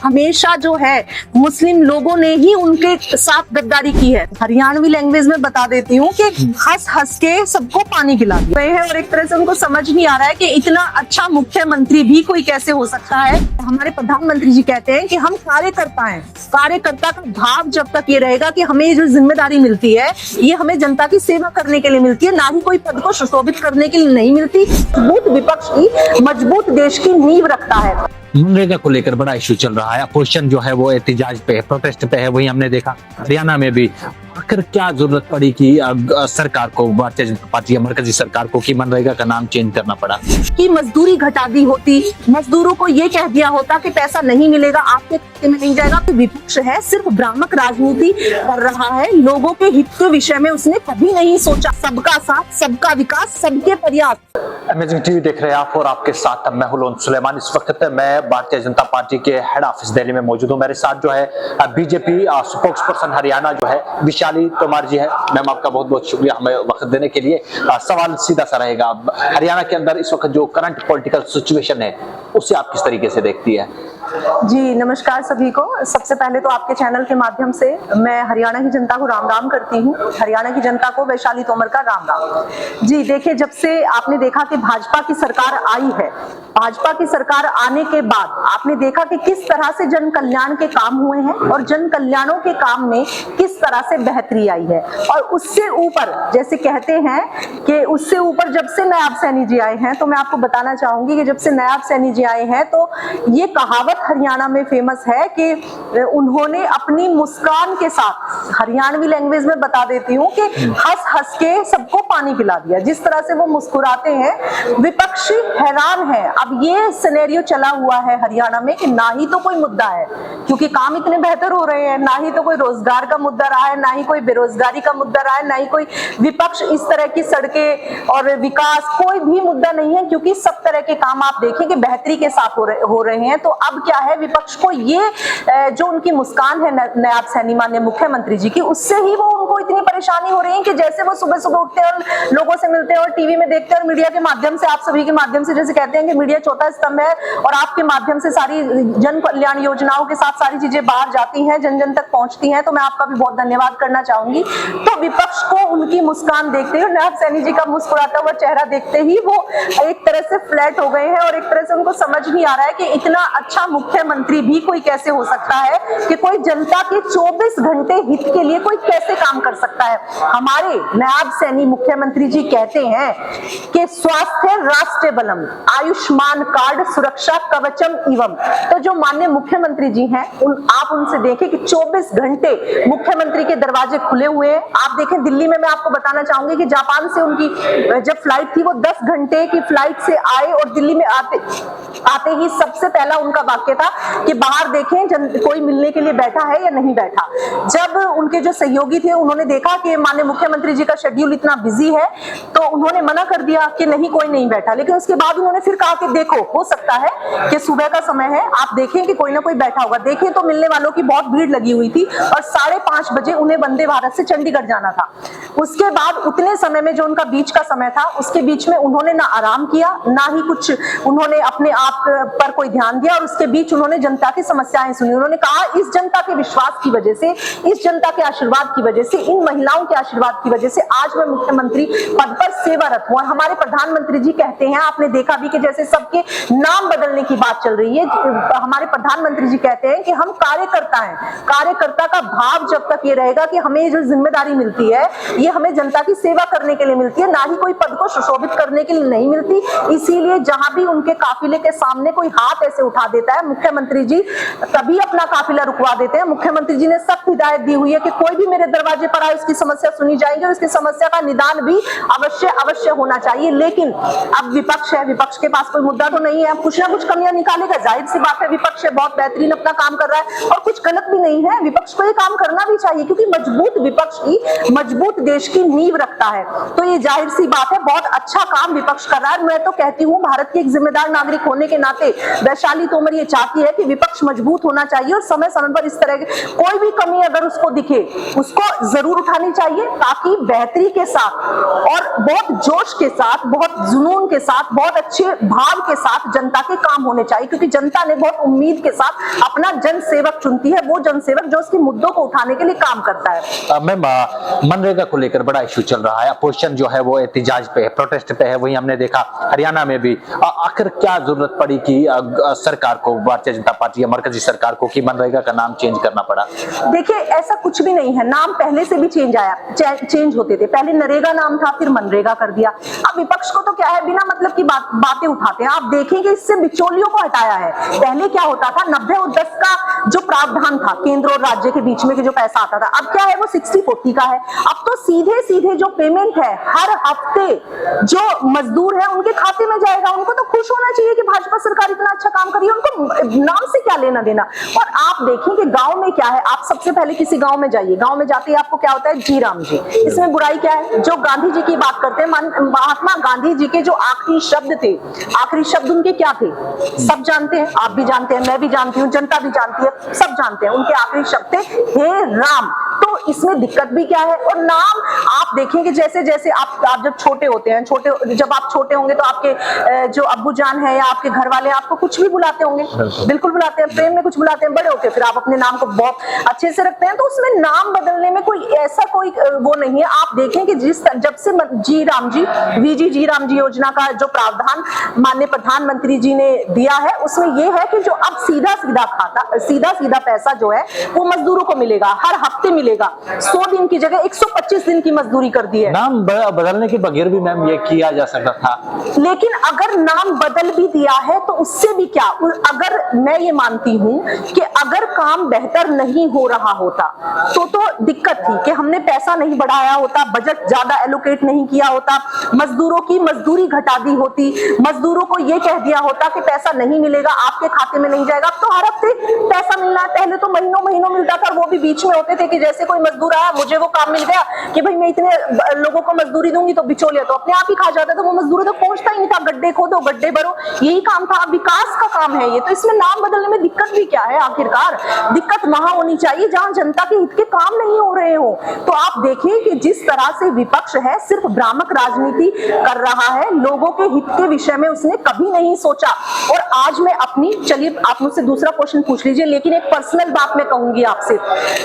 हमेशा जो है मुस्लिम लोगों ने ही उनके साथ गद्दारी की है। हरियाणवी लैंग्वेज में बता देती हूँ कि हंस हंस के सबको पानी पिला दिया है और एक तरह से उनको समझ नहीं आ रहा है कि इतना अच्छा मुख्यमंत्री भी कोई कैसे हो सकता है। हमारे प्रधानमंत्री जी कहते हैं कि हम कार्यकर्ता हैं। कार्यकर्ता का भाव जब तक ये रहेगा कि हमें जो जिम्मेदारी मिलती है ये हमें जनता की सेवा करने के लिए मिलती है, ना ही कोई पद को सुशोभित करने के लिए नहीं मिलती। मजबूत विपक्ष ही मजबूत देश की नींव रखता है। मनरेगा को लेकर बड़ा इश्यू चल रहा है, अपोजिशन जो है वो एहतजाज पे है, प्रोटेस्ट पे है। वही हमने देखा हरियाणा में भी। आखिर क्या जरूरत पड़ी कि सरकार को, भारतीय जनता पार्टी या मरकजी सरकार को, कि मनरेगा का नाम चेंज करना पड़ा? कि मजदूरी घटा दी होती, मजदूरों को ये कह दिया होता कि पैसा नहीं मिलेगा, आपके खाते में नहीं जाएगा। तो विपक्ष है सिर्फ भ्रामक राजनीति कर रहा है, लोगों के हित के विषय में उसने कभी नहीं सोचा। सबका साथ, सबका विकास, सबके प्रयास। अमेजिंग टीवी देख रहे हैं आप और आपके साथ मैं हूं लोन सुलेमान। इस वक्त मैं भारतीय जनता पार्टी के हेड ऑफिस दिल्ली में मौजूद हूं। मेरे साथ जो है बीजेपी स्पोक्स पर्सन हरियाणा जो है विशाली तोमर जी है। मैम आपका बहुत बहुत शुक्रिया हमें वक्त देने के लिए। सवाल सीधा सा रहेगा, हरियाणा के अंदर इस वक्त जो करंट पॉलिटिकल सिचुएशन है उसे आप किस तरीके से देखती है? जी नमस्कार सभी को। सबसे पहले तो आपके चैनल के माध्यम से मैं हरियाणा की जनता को राम राम करती हूँ। हरियाणा की जनता को वैशाली तोमर का राम राम। जी देखिए, जब से आपने देखा कि भाजपा की सरकार आई है, भाजपा की सरकार आने के बाद आपने देखा कि किस तरह से जन कल्याण के काम हुए हैं और जन कल्याणों के काम में किस तरह से बेहतरी आई है। और उससे ऊपर, जैसे कहते हैं कि उससे ऊपर जब से नायब सैनी जी आए हैं, तो मैं आपको बताना चाहूंगी कि जब से नायब सैनी जी आए हैं तो ये कहावत हरियाणा में फेमस है कि उन्होंने अपनी मुस्कान के साथ, हरियाणवी लैंग्वेज में बता देती हूँ कि हंस हंस के सबको पानी पिला दिया। जिस तरह से वो मुस्कुराते हैं, विपक्षी हैरान है। अब ये सिनेरियो चला हुआ है हरियाणा में कि ना ही तो कोई मुद्दा है, क्योंकि काम इतने बेहतर हो रहे हैं, ना ही तो कोई रोजगार का मुद्दा रहा है, ना ही कोई बेरोजगारी का मुद्दा रहा है, ना ही कोई विपक्ष इस तरह की सड़कें और विकास, कोई भी मुद्दा नहीं है, क्योंकि सब तरह के काम आप देखें कि बेहतरी के साथ हो रहे हैं। तो अब क्या है, विपक्ष को ये जो उनकी मुस्कान है नायब सैनी माननीय मुख्यमंत्री जी की, उससे ही वो उनको इतनी परेशानी हो रही है कि जैसे वो सुबह सुबह उठते हैं और लोगों से मिलते हैं और टीवी में देखते हैं और मीडिया के माध्यम से, आप सभी के माध्यम से, जैसे कहते हैं कि मीडिया चौथा स्तंभ है और आपके माध्यम से सारी जन कल्याण योजनाओं के साथ सारी चीजें बाहर जाती हैं, जन जन तक पहुंचती हैं। तो मैं आपका भी बहुत धन्यवाद करना चाहूंगी। तो विपक्ष को उनकी मुस्कान देखते ही, नायब सैनी जी का मुस्कुराता हुआ चेहरा देखते ही वो एक तरह से फ्लैट हो गए हैं और एक तरह से उनको समझ नहीं आ रहा है कि इतना अच्छा मुख्यमंत्री भी कोई कैसे हो सकता है, कि कोई जनता के 24 घंटे हित के लिए कोई कैसे काम कर सकता है। हमारे नायब सैनी मुख्यमंत्री जी कहते हैं कि स्वास्थ्य राष्ट्र बलम, आयुष्मान कार्ड सुरक्षा कवचम इवम। तो जो माननीय मुख्यमंत्री जी हैं, आप उनसे देखें कि 24 घंटे मुख्यमंत्री के दरवाजे खुले हुए हैं। आप देखें दिल्ली में, मैं आपको बताना चाहूंगी कि जापान से उनकी जब फ्लाइट थी, वो 10 घंटे की फ्लाइट से आए और दिल्ली में आते ही सबसे पहला उनका वाक्य था कि बाहर देखें कोई मिलने के लिए बैठा है या नहीं बैठा। जब उनके जो सहयोगी थे उन्होंने देखा कि माननीय मुख्यमंत्री जी का शेड्यूल इतना बिजी है, तो उन्होंने मना कर दिया कि नहीं, कोई नहीं बैठा। लेकिन उसके बाद उन्होंने फिर कहा कि देखो, हो सकता है कि सुबह का समय है, आप देखें कि कोई ना कोई बैठा होगा। देखें तो मिलने वालों की बहुत भीड़ लगी हुई थी और 5:30 बजे उन्हें वंदे भारत से चंडीगढ़ जाना था। उसके बाद उतने समय में, जो उनका बीच का समय था, उसके बीच में उन्होंने ना आराम किया, ना ही कुछ उन्होंने अपने आप पर कोई ध्यान दिया। और उसके बीच उन्होंने जनता की समस्याएं सुनी। उन्होंने कहा इस जनता के विश्वास की वजह से, इस जनता के आशीर्वाद की वजह से, इन महिलाओं के आशीर्वाद की वजह से आज मैं मुख्यमंत्री पद पर सेवारत हूं। और हमारे प्रधानमंत्री जी कहते हैं, आपने देखा भी कि जैसे सबके नाम बदलने की बात चल रही है, हमारे प्रधानमंत्री जी कहते हैं कि हम कार्यकर्ता हैं। कार्यकर्ता का भाव जब तक ये रहेगा कि हमें जो जिम्मेदारी मिलती है ये हमें जनता की सेवा करने के लिए मिलती है, ना ही कोई पद को सुशोभित करने के लिए नहीं मिलती। इसीलिए जहां भी उनके काफिले के सामने कोई हाथ ऐसे उठा देता है, मुख्यमंत्री जी तभी अपना काफिला रुकवा देते हैं। मुख्यमंत्री जी ने सख्त हिदायत दी हुई है कि कोई भी मेरे दरवाजे पर आए, उसकी समस्या सुनी जाएगी और उसकी समस्या का निदान भी अवश्य होना चाहिए। लेकिन अब विपक्ष है, विपक्ष के पास कोई मुद्दा तो नहीं है, अब कुछ ना कुछ कमियां निकालेगा। जाहिर सी बात है, विपक्ष है, बहुत बेहतरीन अपना काम कर रहा है और कुछ गलत भी नहीं है। विपक्ष को ये काम करना भी चाहिए, क्योंकि मजबूत विपक्ष ही मजबूत देश की नींव रखता है। तो ये जाहिर सी बात है, बहुत अच्छा काम विपक्ष कर रहा है। मैं तो कहती हूँ, भारत के एक जिम्मेदार नागरिक होने के नाते वैशाली तोमर ये चाहती है कि विपक्ष मजबूत होना चाहिए और समय समय पर इस तरह की कोई भी कमी कमी अगर उसको दिखे उसको जरूर उठानी चाहिए, ताकि बेहतरी के साथ और बहुत जोश के साथ, बहुत जुनून के साथ, बहुत अच्छे भाव के साथ जनता के काम होने चाहिए, क्योंकि जनता ने बहुत उम्मीद के साथ अपना जन सेवक चुनती है, वो जन सेवक जो उसके मुद्दों को उठाने के लिए काम करता है। मैम, मनरेगा को लेकर बड़ा इशू चल रहा है, अपोजिशन जो है वो एहतिजाज पे है, प्रोटेस्ट पे है, वही हमने देखा हरियाणा में भी। आखिर क्या जरूरत पड़ी कि सरकार को, भारतीय जनता पार्टी या मरकजी सरकार को, कि मनरेगा का नाम चेंज करना पड़ा? देखिए, ऐसा कुछ भी नहीं है, नाम पहले से भी चेंज होते थे, पहले नरेगा नाम था, फिर मनरेगा कर दिया। अब विपक्ष को तो क्या है, बिना मतलब की बातें उठाते हैं। आप देखेंगे इससे बिचौलियों को हटाया है। पहले क्या होता था, 90 और 10 का जो प्रावधान था केंद्र और राज्य के बीच में कि जो पैसा आता था, अब क्या है, वो 60-40 का है। अब तो सीधे सीधे जो पेमेंट है हर हफ्ते जो मजदूर है उनके खाते में जाएगा। उनको तो खुश होना चाहिए कि भाजपा सरकार इतना अच्छा काम कर रही है, उनको नाम से क्या लेना देना। और आप देखें कि गांव में क्या है, आप सबसे पहले किसी गांव में जाइए, गांव में जाते ही आपको क्या होता है, जी राम जी। इसमें बुराई क्या है? जो गांधी जी की बात करते हैं, महात्मा गांधी जी के जो आखिरी शब्द थे, आखिरी शब्द उनके क्या थे, सब जानते हैं, आप भी जानते हैं, मैं भी जानती हूँ, जनता भी जानती है, सब जानते हैं, उनके आखिरी शब्द थे, हे राम। तो इसमें दिक्कत भी क्या है? और नाम आप देखेंगे, जैसे जैसे आप जब छोटे होते हैं, जब आप छोटे होंगे तो आपके जो अब्बू जान है या आपके घर वाले आपको कुछ भी बुलाते होंगे, बिल्कुल बुलाते हैं, प्रेम में कुछ बुलाते हैं। बड़े होके फिर आप अपने नाम को बहुत अच्छे से रखते हैं, तो उसमें नाम बदलने में कोई ऐसा कोई वो नहीं है। आप देखें कि जब से जी राम जी, जी राम जी योजना का जो प्रावधान माननीय प्रधानमंत्री जी ने दिया है, उसमें यह है कि जो अब सीधा पैसा जो है वो मजदूरों को मिलेगा, हर हफ्ते मिलेगा। 100 दिन की जगह 125 दिन की मजदूरी कर दी है। नाम बदलने के बगैर भी मैम ये किया जा सकता था। लेकिन अगर नाम बदल भी दिया है तो उससे भी क्या, अगर मैं ये मानती हूँ कि अगर काम बेहतर नहीं हो रहा होता तो दिक्कत थी कि हमने पैसा नहीं बढ़ाया होता, बजट ज्यादा एलोकेट नहीं किया होता, मजदूरों की मजदूरी घटा दी होती, मजदूरों को ये कह दिया होता कि पैसा नहीं मिलेगा, आपके खाते में नहीं जाएगा। अब तो हर हफ्ते पैसा मिलना है, पहले तो महीनों मिलता था, और वो भी बीच में होते थे कि जैसे कोई मजदूर आया, मुझे वो काम मिल गया कि भाई मैं इतने लोगों को मजदूरी दूंगी, तो बिचौलिया तो अपने आप ही खा जाता था, वो मजदूर तो पहुंचता ही नहीं था, गड्ढे खोदो गड्ढे भरो, यही काम था। विकास का काम है ये, तो इसमें नाम बदलने में दिक्कत भी क्या है? आखिरकार दिक्कत वहां होनी चाहिए जहां जनता के हित के काम नहीं हो रहे हो। तो आप देखें कि जिस तरह से विपक्ष है, सिर्फ भ्रामक राजनीति कर रहा है, लोगों के हित के विषय में उसने कभी नहीं सोचा। और आज मैं अपनी, चलिए आप मुझसे दूसरा क्वेश्चन पूछ लीजिए, लेकिन एक पर्सनल बात मैं कहूंगी आपसे,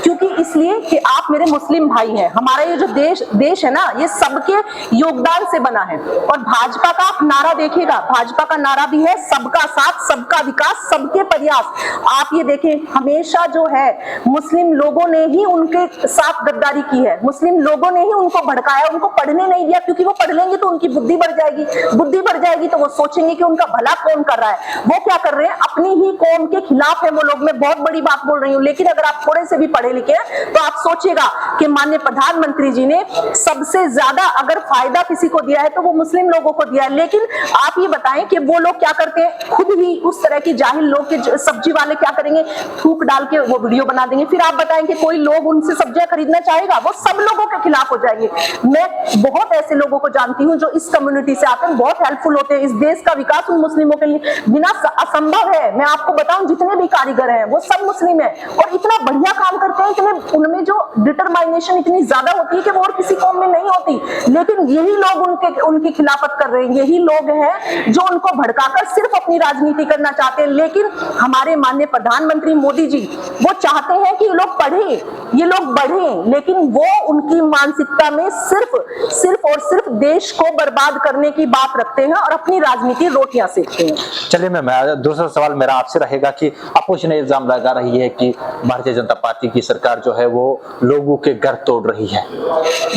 क्योंकि इसलिए कि आप मेरे मुस्लिम भाई हैं। हमारा ये जो देश है ना, ये सबके योगदान से बना है। और भाजपा का आप नारा देखिएगा, भाजपा का नारा भी है सबका साथ, सबका विकास, सबके प्रयास। आप ये देखें, हमेशा जो है मुस्लिम लोगों ने ही उनके साथ गद्दारी की है, मुस्लिम लोगों ने ही उनको भड़काया, उनको पढ़ने नहीं दिया, क्योंकि वो पढ़ लेंगे तो उनकी बुद्धि बढ़ जाएगी, बुद्धि बढ़ जाएगी तो वो सोचेंगे कि उनका भला कौन कर रहा है। वो क्या कर रहे हैं, अपनी ही कौम के खिलाफ है वो लोग। मैं बहुत बड़ी बात बोल रही हूँ, लेकिन अगर आप थोड़े से भी पढ़े लिखे हैं तो आप सोचिएगा कि माननीय प्रधानमंत्री जी ने सबसे ज्यादा अगर फायदा किसी को दिया है तो वो मुस्लिम लोगों को दिया है। लेकिन आप ये बताएं कि वो लोग क्या करते हैं, खुद ही उस तरह की जाहिल लोग के सब्जी वाले क्या करेंगे, थूक डाल के वो वीडियो बना देंगे, फिर आप बताएं कि कोई लोग उनसे सब्जियां खरीदना चाहेगा, वो सब लोगों के खिलाफ हो जाएंगे। मैं बहुत ऐसे लोगों को जानती हूँ जो इस कम्युनिटी से आते हैं, बहुत हेल्पफुल होते हैं। इस देश का विकास उन मुस्लिमों के लिए बिना असंभव है। मैं आपको बताऊं, जितने भी कारीगर हैं वो सब मुस्लिम हैं और इतना बढ़िया काम करते हैं, इतने उनमें जो डिटरमाइनेशन इतनी ज्यादा होती है कि वो और किसी कौम में नहीं होती। लेकिन यही लोग उनकी खिलाफत कर रहे हैं, यही लोग हैं जो उनको भड़काकर सिर्फ अपनी राजनीति करना चाहते हैं। लेकिन हमारे माननीय प्रधानमंत्री मोदी जी वो चाहते हैं कि ये लोग पढ़ें, ये लोग बढ़ें, लेकिन वो उनकी मानसिकता में सिर्फ और सिर्फ देश को बर्बाद करने की बात रखते हैं और अपनी राजनीति रोटियां सेकते हैं। चलिए मैम, दूसरा सवाल मेरा आपसे रहेगा कि अपोजिशन इल्जाम लगा रही है कि भारतीय जनता पार्टी की सरकार जो है वो लोगों के घर तोड़ रही है।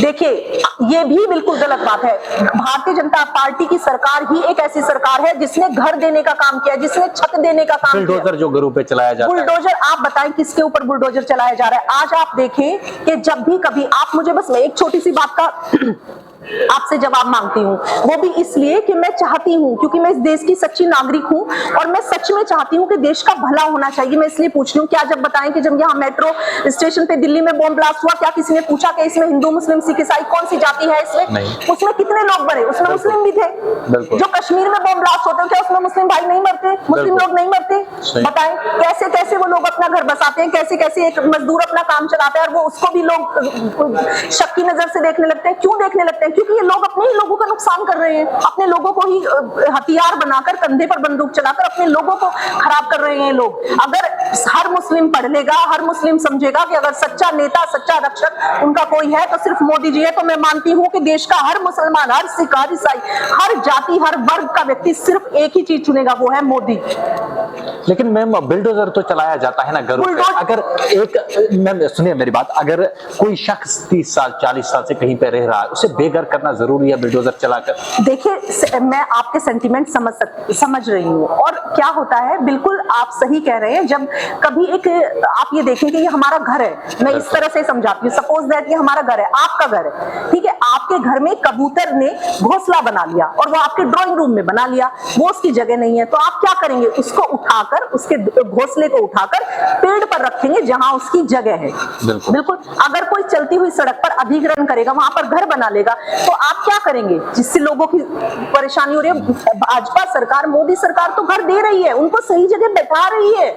देखिए, ये भी बिल्कुल गलत बात है। भारतीय जनता पार्टी की सरकार ही एक ऐसी सरकार है जिसने घर देने का काम किया, जिसने छत देने का काम किया। बुलडोजर जो घरों पे चलाया जाता है, बुलडोजर, आप बताएं किसके ऊपर बुलडोजर चलाया जा रहा है? आज आप देखें कि जब भी कभी आप मुझे बस एक छोटी सी बात का आपसे जवाब मांगती हूँ, वो भी इसलिए कि मैं चाहती हूँ, क्योंकि मैं इस देश की सच्ची नागरिक हूँ और मैं सच में चाहती हूँ कि देश का भला होना चाहिए। मैं इसलिए पूछ रही हूँ, क्या जब बताएं कि जब यहाँ मेट्रो स्टेशन पे दिल्ली में बॉम्ब ब्लास्ट हुआ, क्या किसी ने पूछा कि इसमें हिंदू मुस्लिम सिख ईसाई कौन सी जाति है? इसमें उसमें कितने लोग मरे? उसमें मुस्लिम भी थे। जो कश्मीर में बॉम्ब ब्लास्ट होते हैं, क्या उसमें मुस्लिम भाई नहीं मरते, मुस्लिम लोग नहीं मरते? बताएं कैसे कैसे वो लोग अपना अपना घर बसाते हैं, कैसे कैसे एक मजदूर अपना काम चलाता है और वो उसको भी लोग शक की नजर से देखने लगते हैं। क्यों देखने लगते हैं? क्योंकि ये लोग अपने ही लोगों का नुकसान कर रहे हैं, अपने लोगों को ही हथियार बनाकर कंधे पर बंदूक चलाकर अपने लोगों को खराब कर रहे हैं लोग। अगर हर मुस्लिम पढ़ लेगा, हर मुस्लिम समझेगा कि अगर सच्चा नेता, सच्चा रक्षक उनका कोई है तो सिर्फ मोदी जी है, तो मैं मानती हूँ कि देश का हर मुसलमान, हर सिख, हर ईसाई, हर जाति, हर वर्ग का व्यक्ति सिर्फ एक ही चीज चुनेगा, वो है मोदी। लेकिन मैम बिल्डोजर तो चलाया जाता है ना घरों पे। अगर एक मैम सुनिए मेरी बात, अगर कोई शख्स 30 साल 40 साल से कहीं पे रह रहा है, उसे बेघर करना जरूरी है बिल्डोजर चलाकर? देखिए, मैं आपके सेंटीमेंट समझ रही हूँ, और क्या होता है, बिल्कुल आप सही कह रहे हैं। जब कभी एक आप ये देखें कि ये हमारा घर है, मैं इस तरह से समझाती हूँ, सपोज दैट ये हमारा घर है, आपका घर है, ठीक है, आपके घर में कबूतर ने घोंसला बना लिया और वो आपके ड्राइंग रूम में बना लिया, वो उसकी जगह नहीं है, तो आप क्या करेंगे? उसको उठाकर, उसके घोंसले को उठाकर पेड़ पर रखेंगे जहां उसकी जगह है। बिल्कुल। अगर कोई चलती हुई सड़क पर अधिग्रहण करेगा, वहां पर घर बना लेगा, तो आप क्या करेंगे? जिससे लोगों की परेशानी हो रही है, भाजपा सरकार, मोदी सरकार तो घर दे रही है, उनको सही जगह बैठा रही है,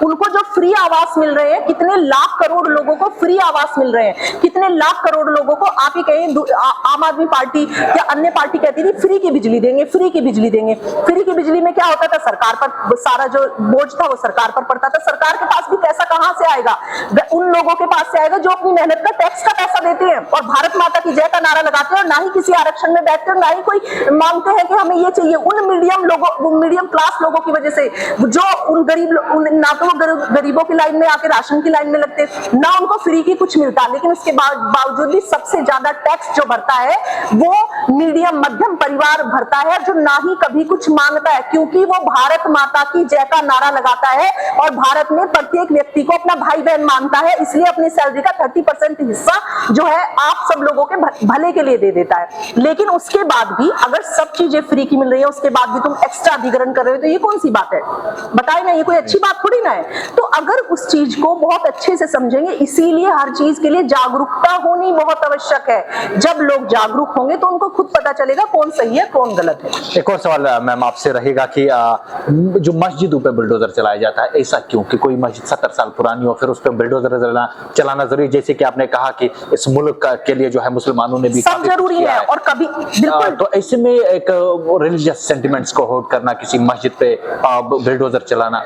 उनको जो फ्री आवास मिल रहे हैं, कितने लाख करोड़ लोगों को फ्री आवास मिल रहे हैं, कितने लाख करोड़ लोगों को, आप ही कहें आम आदमी पार्टी या अन्य पार्टी कहती थी फ्री की बिजली देंगे, फ्री की बिजली देंगे। फ्री की बिजली में क्या होता था? सरकार पर सारा जो बोझ था वो सरकार पर पड़ता था। सरकार के पास भी पैसा कहां से आएगा? उन लोगों के पास से आएगा जो अपनी मेहनत का टैक्स का पैसा देते हैं और भारत माता की जय का नारा लगाते हैं, और ना ही किसी आरक्षण में बैठते हैं, ना ही कोई मांगते हैं कि हमें ये चाहिए। उन मीडियम क्लास लोगों की वजह से, जो उन गरीब, ना तो वो गरीबों की लाइन में आके राशन की लाइन में लगते, ना उनको फ्री की कुछ मिलता, लेकिन उसके बावजूद भी सबसे ज्यादा टैक्स जो भरता है वो मीडियम मध्यम परिवार भरता है, जो ना ही कभी कुछ मांगता है, क्योंकि वो भारत माता की जय का नारा लगाता है और भारत में प्रत्येक व्यक्ति को अपना भाई बहन मानता है, इसलिए अपनी सैलरी का 30% हिस्सा जो है आप सब लोगों के भले के लिए दे देता है। लेकिन उसके बाद भी अगर सब चीजें फ्री की मिल रही है, उसके बाद भी तुम एक्स्ट्रा अधिग्रहण कर रहे हो, तो ये कौन सी बात है? बताए ना, ये कोई अच्छी बात थोड़ी ना है। तो अगर उस चीज को बहुत अच्छे से समझेंगे, इसीलिए हर चीज के लिए जागरूकता होनी बहुत आवश्यक है। जब लोग जागरूक होंगे तो उनको खुद पता चलेगा कौन सही है, कौन गलत है। एक और सवाल मैम आपसे रहेगा कि जो मस्जिदों पे बुलडोजर चलाया जाता है, ऐसा क्यों? कि कोई मस्जिद 70 साल पुरानी हो, फिर उस पे बुलडोजर चलाना जरूरी? जैसे कि आपने कहा कि इस मुल्क के लिए जो है मुसलमानों ने भी सब जरूरी है, और कभी बिल्कुल। तो ऐसे में एक रिलीजियस सेंटिमेंट्स को होल्ड करना, किसी मस्जिद पे बुलडोजर चलाना,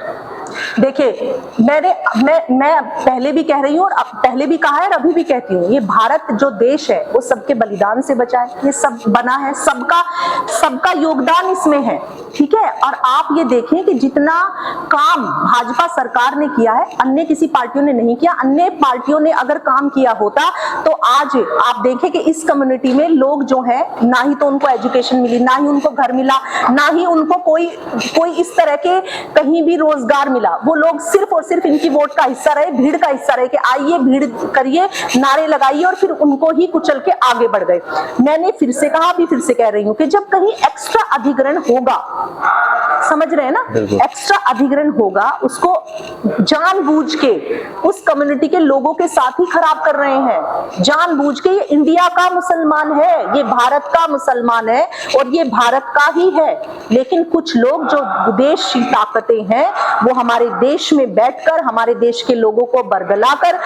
देखिए, मैं पहले भी कह रही हूँ और पहले भी कहा है और अभी भी कहती हूँ, ये भारत जो देश है वो सबके बलिदान से बचा है, ये सब बना है, सबका योगदान इसमें है, ठीक है। और आप ये देखें कि जितना काम भाजपा सरकार ने किया है, अन्य किसी पार्टियों ने नहीं किया। अन्य पार्टियों ने अगर काम किया होता तो आज आप देखें कि इस कम्युनिटी में लोग जो है, ना ही तो उनको एजुकेशन मिली, ना ही उनको घर मिला, ना ही उनको कोई इस तरह के कहीं भी रोजगार मिला। वो लोग सिर्फ और सिर्फ इनकी वोट का हिस्सा रहे, भीड़ का हिस्सा रहे कि आइए भीड़ करिए, नारे लगाइए, और फिर उनको ही कुचल के आगे बढ़ गए। मैंने फिर से कहा, अभी फिर से कह रही हूँ कि जब कहीं एक्स्ट्रा अधिग्रहण होगा, समझ रहे हैं ना, एक्स्ट्रा अधिग्रहण होगा, उसको जानबूझ के उस कम्युनिटी के लोगों के साथ ही खराब कर रहे हैं, जानबूझ के। ये इंडिया का मुसलमान है, ये भारत का मुसलमान है और ये भारत का ही है, लेकिन कुछ लोग जो विदेशी ताकतें हैं वो हमारे देश में बैठकर हमारे देश के लोगों को बरगलाकर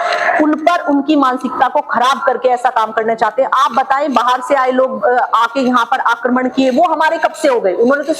उन पर उनकी मानसिकता को खराब करके ऐसा काम करना चाहते हैं। आप बताएं, बाहर से आए लोग आके यहाँ पर आक्रमण किए, वो हमारे कब से हो गए? उन्होंने तो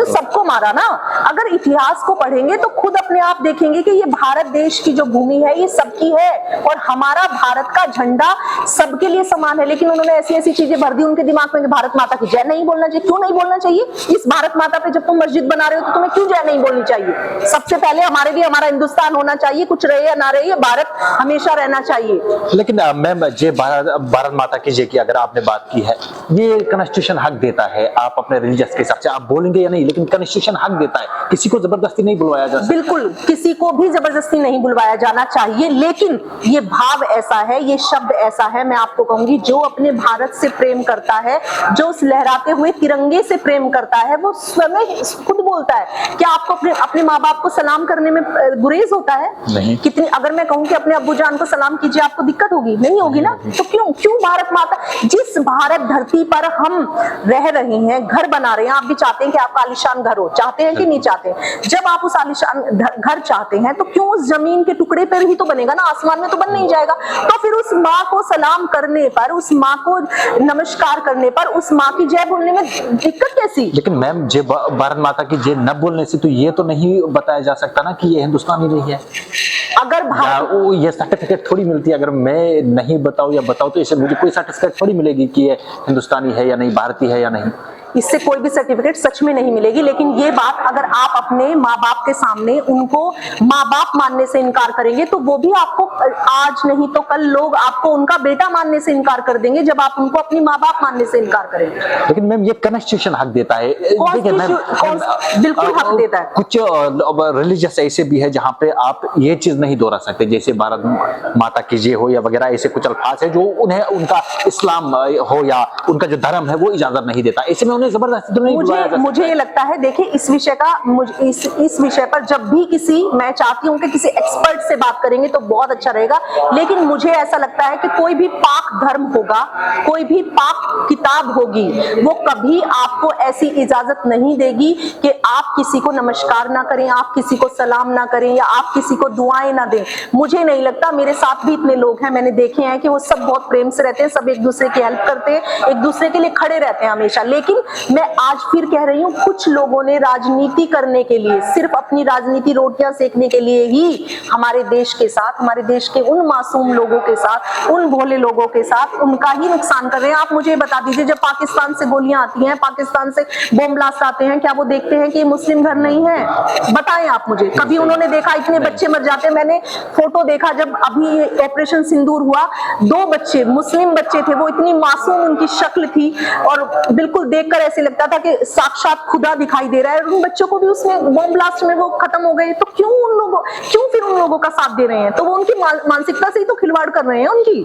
सबको मारा ना। अगर इतिहास को पढ़ेंगे तो खुद अपने आप देखेंगे कि ये भारत देश की जो भूमि है ये सबकी है और हमारा भारत का झंडा सबके लिए समान है। लेकिन उन्होंने ऐसी ऐसी चीजें भर दी उनके दिमाग में कि भारत माता की जय नहीं बोलना चाहिए। क्यों नहीं बोलना चाहिए? इस भारत माता पे जब तुम मस्जिद बना रहे हो तो तुम्हें क्यों जय नहीं बोलनी चाहिए? सबसे पहले हमारे भी हमारा हिंदुस्तान होना चाहिए, कुछ रहे या ना रहे, ये भारत हमेशा रहना चाहिए। लेकिन मैम, जे भारत माता की जय की अगर आपने बात की है, ये कॉन्स्टिट्यूशन हक देता है, आप अपने रिलीजियस के हिसाब से आप बोलेंगे या नहीं, लेकिन कॉन्स्टिट्यूशन हक देता है, किसी को जबरदस्ती नहीं बुलवाया जा सकता। बिल्कुल, किसी को भी जबरदस्ती नहीं बुलवाया जाना चाहिए, लेकिन ये भाव ऐसा है, ये शब्द ऐसा है, मैं आपको कहूंगी, जो अपने भारत से प्रेम करता है, जो उस लहराते हुए तिरंगे से प्रेम करता है, वो स्वयं खुद बोलता है। क्या आपको अपने माँ बाप को सलाम करने में गुरेज होता है? नहीं। कितनी, अगर मैं कहूँ कि अपने अब्बू जान को सलाम कीजिए, आपको दिक्कत होगी? नहीं होगी ना। तो क्यों भारत माता, जिस भारत धरती पर हम रह रहे हैं, घर बना रहे हैं, आप भी चाहते चाहते हैं कि आपका आलीशान घर हो, चाहते हैं कि नहीं चाहते? जब आप उस आलीशान घर चाहते हैं तो क्यों उस जमीन के टुकड़े पर ही तो बनेगा ना, आसमान में तो बन नहीं जाएगा। तो फिर उस माँ को सलाम करने पर, उस माँ को नमस्कार करने पर, उस माँ की जय बोलने में दिक्कत कैसी? लेकिन मैम जय भारत माता की जय न बोलने से तो ये तो नहीं बताया जा सकता ना कि ये हिंदुस्तानी नहीं है। अगर वो ये सर्टिफिकेट थोड़ी मिलती है, अगर मैं नहीं बताऊं या बताऊं तो इससे मुझे कोई सर्टिफिकेट थोड़ी मिलेगी कि ये हिंदुस्तानी है या नहीं, भारतीय है या नहीं। इससे कोई भी सर्टिफिकेट सच में नहीं मिलेगी। लेकिन ये बात अगर आप अपने माँ बाप के सामने उनको माँ बाप मानने से इनकार करेंगे तो वो भी आपको आज नहीं तो कल लोग आपको उनका बेटा मानने से इनकार कर देंगे, जब आप उनको अपनी माँ बाप मानने से इनकार करेंगे। लेकिन मैम ये कॉन्स्टिट्यूशन हक देता है। देखिए मैम, बिल्कुल हक देता है। कुछ रिलीजियस ऐसे भी है जहाँ पे आप ये चीज नहीं दोहरा सकते, जैसे भारत माता की जय हो या वगैरह, ऐसे कुछ अल्फाज है जो उन्हें उनका इस्लाम हो या उनका जो धर्म है वो इजाजत नहीं देता। ऐसे में जबरदस्ती तो नहीं। मुझे ये लगता है, देखिए इस विषय का इस विषय पर जब भी किसी, मैं चाहती हूँ कि किसी एक्सपर्ट से बात करेंगे तो बहुत अच्छा रहेगा। लेकिन मुझे ऐसा लगता है कि कोई भी पाक धर्म होगा, कोई भी पाक किताब होगी, वो कभी आपको ऐसी इजाजत नहीं देगी कि आप किसी को नमस्कार ना करें, आप किसी को सलाम ना करें या आप किसी को दुआएं ना दें। मुझे नहीं लगता, मेरे साथ भी इतने लोग हैं, मैंने देखे हैं कि वो सब बहुत प्रेम से रहते हैं, सब एक दूसरे की हेल्प करते हैं, एक दूसरे के लिए खड़े रहते हैं हमेशा। लेकिन मैं आज फिर कह रही हूँ, कुछ लोगों ने राजनीति करने के लिए, सिर्फ अपनी राजनीति रोटियां सेकने के लिए ही हमारे देश के साथ, हमारे देश के उन मासूम लोगों के साथ, उन भोले लोगों के साथ उनका ही नुकसान कर रहे हैं। आप मुझे बता दीजिए, जब पाकिस्तान से गोलियां आती हैं, पाकिस्तान से बम ब्लास्ट आते हैं, क्या वो देखते हैं कि ये मुस्लिम घर नहीं है? बताएं आप मुझे, कभी उन्होंने देखा इतने बच्चे मर जाते हैं? मैंने फोटो देखा जब अभी ऑपरेशन सिंदूर हुआ, 2 बच्चे, मुस्लिम बच्चे थे, वो इतनी मासूम उनकी शक्ल थी और बिल्कुल देखकर ऐसे लगता था कि साक्षात खुदा दिखाई दे रहा है। उन बच्चों को भी उसमें बम ब्लास्ट में वो खत्म हो गए। तो क्यों फिर उन लोगों का साथ दे रहे हैं? तो वो उनकी मानसिकता से ही तो खिलवाड़ कर रहे हैं उनकी।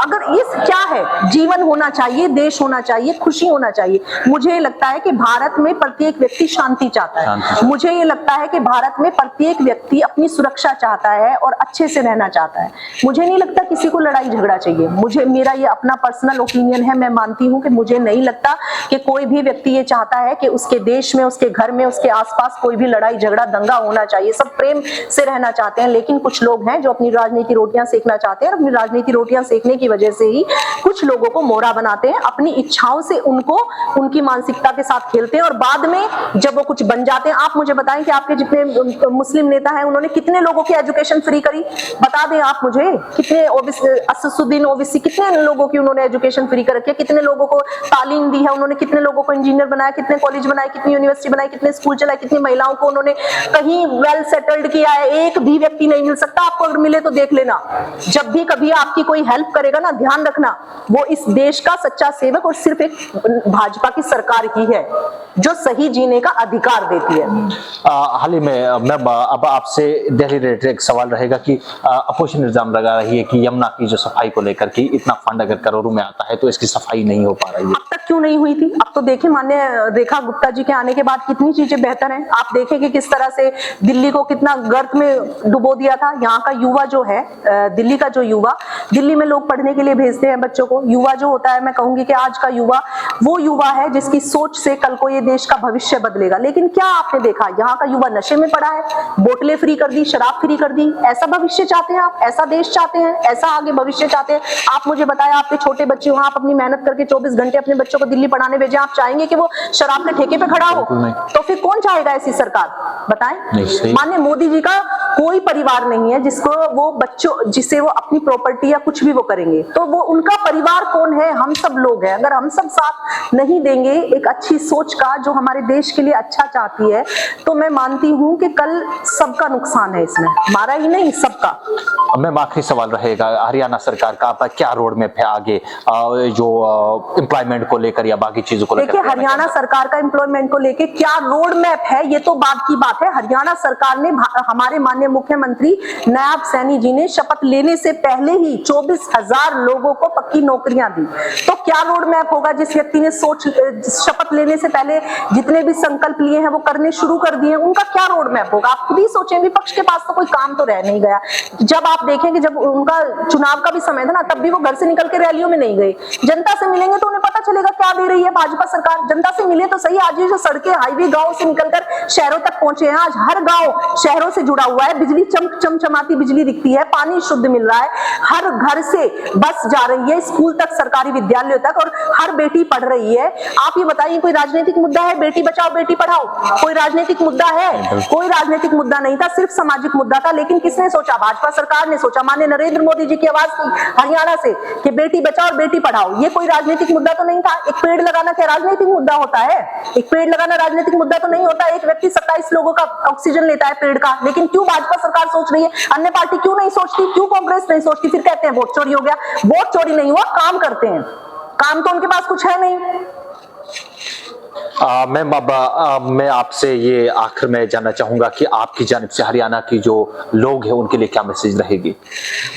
अगर इस क्या है, जीवन होना चाहिए, देश होना चाहिए, खुशी होना चाहिए। मुझे लगता है कि भारत में प्रत्येक व्यक्ति शांति चाहता है। मुझे ये लगता है कि भारत में प्रत्येक व्यक्ति अपनी सुरक्षा चाहता है और अच्छे से रहना चाहता है। मुझे नहीं लगता किसी को लड़ाई झगड़ा चाहिए। मेरा ये अपना पर्सनल ओपिनियन है। मैं मानती हूँ कि मुझे नहीं लगता कि कोई भी व्यक्ति ये चाहता है कि उसके देश में, उसके घर में, उसके आसपास कोई भी लड़ाई झगड़ा दंगा होना चाहिए। सब प्रेम से रहना चाहते हैं। लेकिन कुछ लोग हैं जो अपनी राजनीति रोटियां सेकना चाहते हैं और अपनी राजनीति रोटियां सेकने की वजह से ही कुछ लोगों को मोहरा बनाते हैं, अपनी इच्छाओं से उनको उनकी मानसिकता के साथ खेलते हैं और बाद में जब वो कुछ बन जाते हैं। आप मुझे बताएं कि आपके जितने मुस्लिम नेता हैं उन्होंने कितने लोगों की एजुकेशन फ्री करी? बता दें आप मुझे, कितने असदुद्दीन ओवैसी, कितने लोगों की उन्होंने एजुकेशन फ्री कर रखी है? कितने लोगों को तालीम दी है उन्होंने? कितने लोगों को इंजीनियर बनाया? कितने कॉलेज बनाए? कितनी यूनिवर्सिटी बनाई? कितने स्कूल चलाए? कितनी महिलाओं को उन्होंने कहीं वेल सेटल्ड किया है? एक भी व्यक्ति नहीं मिल सकता आपको, अगर मिले तो देख लेना। जब भी कभी आपकी कोई हेल्प करेगा ना, ध्यान रखना वो इस देश का सच्चा सेवक और सिर्फ एक भाजपा की सरकार ही है जो सही जीने का अधिकार देती है। हाल ही में मैम अब आपसे दिल्ली रिलेटेड एक सवाल रहेगा कि अपोजिशन इल्जाम लगा रही है कि यमुना की जो सफाई को लेकर के इतना फंड अगर करोड़ों में आता है तो इसकी सफाई नहीं हो पा रही है। अब तक क्यों नहीं हुई थी? अब तो देखिए, माननीय रेखा गुप्ता जी के आने के बाद कितनी चीजें बेहतर हैं। आप देखें कि किस तरह से दिल्ली को कितना गर्त में डुबो दिया था। यहाँ का युवा जो है, दिल्ली का जो युवा, दिल्ली में लोग पढ़ने के लिए भेजते हैं बच्चों को। युवा जो होता है, मैं कहूंगी कि आज का युवा वो युवा है जिसकी सोच से कल को ये देश का भविष्य बदलेगा। लेकिन क्या आपने देखा, यहाँ का युवा नशे में पड़ा है, बोतलें फ्री कर दी, शराब फ्री कर दी। ऐसा भविष्य चाहते हैं आप? ऐसा देश चाहते हैं? ऐसा आगे भविष्य चाहते हैं? आप मुझे बताएं, आपके छोटे बच्चे वहां, आप अपनी मेहनत करके 24 घंटे अपने बच्चों को दिल्ली पढ़ाने भेजे, आप चाहेंगे कि वो शराब के ठेके पे खड़ा हो? तो फिर कौन चाहेगा ऐसी सरकार? बताएं। माननीय मोदी जी का कोई परिवार नहीं है जिसको वो बच्चों, जिसे वो अपनी प्रॉपर्टी या कुछ भी वो करेंगे। तो वो उनका परिवार कौन है? हम सब लोग हैं। अगर हम सब साथ नहीं देंगे एक अच्छी सोच का जो हमारे देश के लिए अच्छा चाहती है, तो मैं मानती हूं कि कल सबका नुकसान है इसमें, हमारा ही नहीं सबका। मैम आखिरी सवाल रहेगा, हरियाणा सरकार का आपका क्या रोड मैप है आगे जो एम्प्लॉयमेंट को लेकर या बाकी चीजों को लेकर? देखिए, हरियाणा सरकार का एम्प्लॉयमेंट को लेकर क्या रोड मैप है, ये तो बात की बात है। हरियाणा सरकार ने, हमारे माननीय मुख्यमंत्री नायब सैनी जी ने शपथ लेने से पहले ही 24,000 लोगों को पक्की नौकरियां दी। तो क्या रोड मैप होगा? जिस व्यक्ति ने शपथ लेने से पहले जितने भी संकल्प लिए हैं वो करने शुरू कर दिए, उनका क्या रोड मैप होगा? आप खुद ही सोचें। विपक्ष के पास तो कोई काम तो रह नहीं गया। जब आप देखें कि जब उनका चुनाव का भी समय था ना, तब भी वो घर से निकल के रैलियों में नहीं गए। जनता से मिलेंगे तो उन्हें पता चलेगा क्या दे रही है भाजपा भाजपा सरकार जनता से मिले तो सही। आज ये जो सड़कें, हाईवे गांव से निकलकर शहरों तक पहुंचे हैं, आज हर गांव शहरों से जुड़ा हुआ है, बिजली चमचमाती बिजली दिखती है, पानी शुद्ध मिल रहा है, हर घर से बस जा रही है स्कूल तक, सरकारी विद्यालयों तक, और हर बेटी पढ़ रही है। आप ये बताइए, कोई राजनीतिक मुद्दा है बेटी बचाओ बेटी पढ़ाओ? कोई राजनीतिक मुद्दा है? कोई राजनीतिक मुद्दा नहीं था, सिर्फ सामाजिक मुद्दा था। लेकिन किसने सोचा? भाजपा सरकार ने सोचा। माननीय नरेंद्र मोदी जी की आवाज थी हरियाणा से कि बेटी बचाओ और बेटी पढ़ाओ। ये कोई राजनीतिक मुद्दा तो नहीं था। एक पेड़ लगाना क्या राजनीतिक मुद्दा होता है? एक पेड़ लगाना राजनीतिक मुद्दा तो नहीं होता। एक व्यक्ति 27 लोगों का ऑक्सीजन लेता है पेड़ का। लेकिन क्यों भाजपा सरकार सोच रही है, अन्य पार्टी क्यों नहीं सोचती? क्यों कांग्रेस नहीं सोचती? फिर कहते हैं वोट चोरी हो गया। वोट चोरी नहीं हुआ, काम करते हैं। काम तो उनके पास कुछ है नहीं। मैं आपसे ये आखिर में जानना चाहूंगा कि आपकी जानिब से हरियाणा की जो लोग हैं उनके लिए क्या मैसेज रहेगी?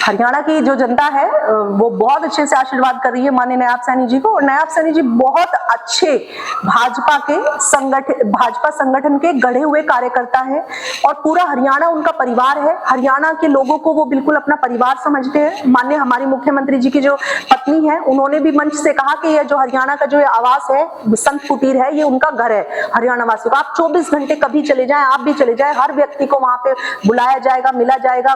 हरियाणा की जो जनता है वो बहुत अच्छे से आशीर्वाद कर रही है माननीय नायब सैनी जी को। और नायब सैनी जी बहुत अच्छे भाजपा संगठन के गढ़े हुए कार्यकर्ता है और पूरा हरियाणा उनका परिवार है। हरियाणा के लोगों को वो बिल्कुल अपना परिवार समझते हैं। माननीय हमारी मुख्यमंत्री जी की जो पत्नी है, उन्होंने भी मंच से कहा कि यह जो हरियाणा का जो आवास है, संत कुटीर है, ये उनका घर है हरियाणा वासियों का। आप 24 घंटे कभी चले जाएं, आप भी चले जाएं, हर व्यक्ति को वहां पे बुलाया जाएगा, मिला जाएगा,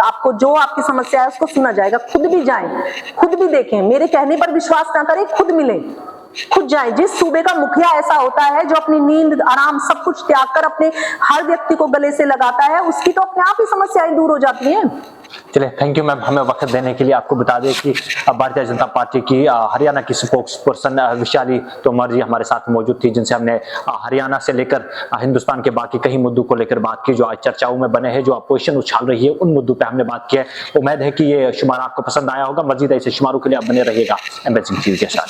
आपको जो आपकी समस्या है उसको सुना जाएगा। खुद भी जाएं, खुद भी देखें, मेरे कहने पर विश्वास ना करें, खुद मिले, खुद जाए। जिस सूबे का मुखिया ऐसा होता है जो अपनी नींद, आराम सब कुछ त्याग कर अपने हर व्यक्ति को गले से लगाता है, उसकी तो अपने आप ही समस्याएं दूर हो जाती हैं। चलिए, थैंक यू मैम हमें वक्त देने के लिए। आपको बता दें कि भारतीय जनता पार्टी की हरियाणा की स्पोक्स पर्सन विशाली तोमर जी हमारे साथ मौजूद थी, जिनसे हमने हरियाणा से लेकर हिंदुस्तान के बाकी कई मुद्दों को लेकर बात की जो आज चर्चाओं में बने हैं, जो अपोजिशन उछाल रही है, उन मुद्दों पे हमने बात की है। उम्मीद है कि ये शुमार आपको पसंद आया होगा। मजीद ऐसे शुमारों के लिए आप बने रहिएगा एम्बेसिंग टीवी के साथ।